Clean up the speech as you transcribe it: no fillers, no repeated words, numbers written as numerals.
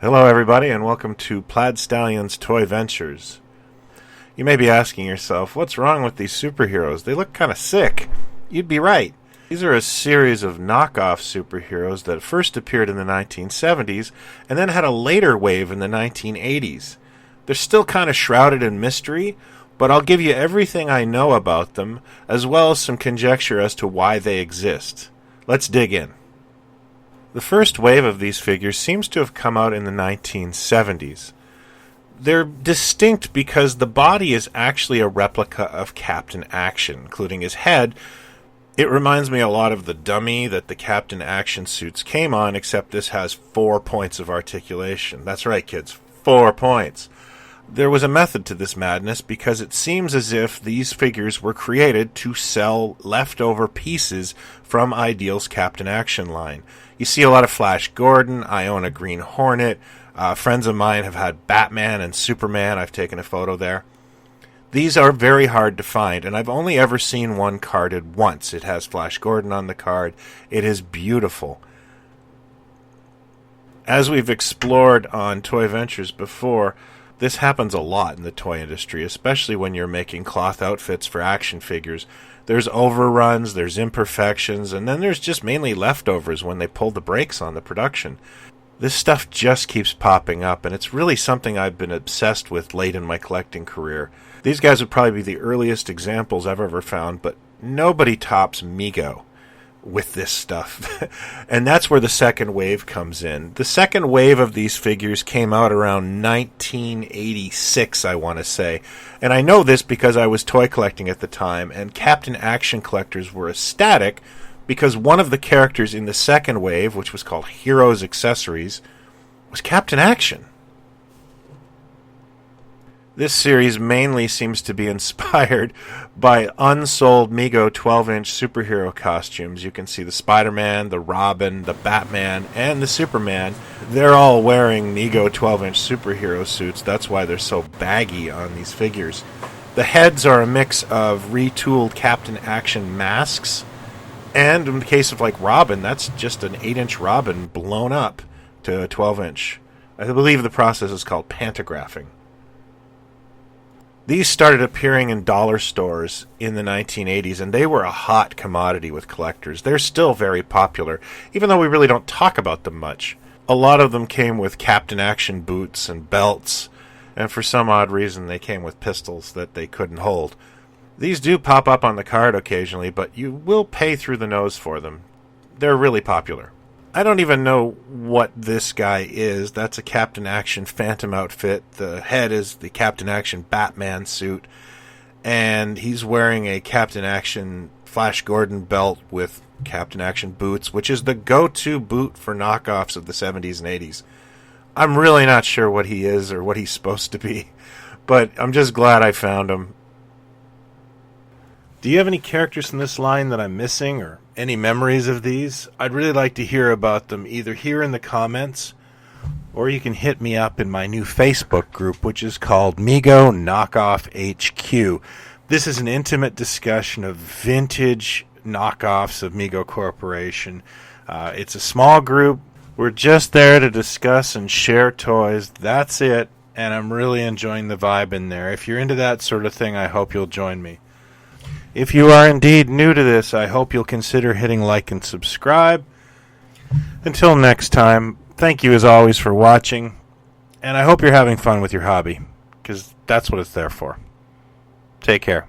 Hello everybody and welcome to PlaidStallions Toy Ventures. You may be asking yourself, what's wrong with these superheroes? They look kind of sick. You'd be right. These are a series of knockoff superheroes that first appeared in the 1970s and then had a later wave in the 1980s. They're still kind of shrouded in mystery, but I'll give you everything I know about them, as well as some conjecture as to why they exist. Let's dig in. The first wave of these figures seems to have come out in the 1970s. They're distinct because the body is actually a replica of Captain Action, including his head. It reminds me a lot of the dummy that the Captain Action suits came on, except this has 4 points of articulation. That's right, kids, 4 points. There was a method to this madness because it seems as if these figures were created to sell leftover pieces from Ideal's Captain Action line. You see a lot of Flash Gordon. I own a Green Hornet. Friends of mine have had Batman and Superman. I've taken a photo there. These are very hard to find, and I've only ever seen one carded once. It has Flash Gordon on the card. It is beautiful. As we've explored on Toy Ventures before, this happens a lot in the toy industry, especially when you're making cloth outfits for action figures. There's overruns, there's imperfections, and then there's just mainly leftovers when they pull the brakes on the production. This stuff just keeps popping up, and it's really something I've been obsessed with late in my collecting career. These guys would probably be the earliest examples I've ever found, but nobody tops Mego with this stuff. And that's where the second wave comes in. The second wave of these figures came out around 1986, I want to say. And I know this because I was toy collecting at the time, and Captain Action collectors were ecstatic because one of the characters in the second wave, which was called Heroes Accessories, was Captain Action. This series mainly seems to be inspired by unsold Mego 12-inch superhero costumes. You can see the Spider-Man, the Robin, the Batman, and the Superman. They're all wearing Mego 12-inch superhero suits. That's why they're so baggy on these figures. The heads are a mix of retooled Captain Action masks, and in the case of like Robin, that's just an 8-inch Robin blown up to a 12-inch. I believe the process is called pantographing. These started appearing in dollar stores in the 1980s, and they were a hot commodity with collectors. They're still very popular, even though we really don't talk about them much. A lot of them came with Captain Action boots and belts, and for some odd reason they came with pistols that they couldn't hold. These do pop up on the card occasionally, but you will pay through the nose for them. They're really popular. I don't even know what this guy is. That's a Captain Action Phantom outfit. The head is the Captain Action Batman suit. And he's wearing a Captain Action Flash Gordon belt with Captain Action boots, which is the go-to boot for knockoffs of the 70s and 80s. I'm really not sure what he is or what he's supposed to be, but I'm just glad I found him. Do you have any characters in this line that I'm missing, or any memories of these? I'd really like to hear about them either here in the comments, or you can hit me up in my new Facebook group, which is called Mego Knockoff HQ. This is an intimate discussion of vintage knockoffs of Mego Corporation. It's a small group. We're just there to discuss and share toys. That's it, and I'm really enjoying the vibe in there. If you're into that sort of thing, I hope you'll join me. If you are indeed new to this, I hope you'll consider hitting like and subscribe. Until next time, thank you as always for watching, and I hope you're having fun with your hobby, because that's what it's there for. Take care.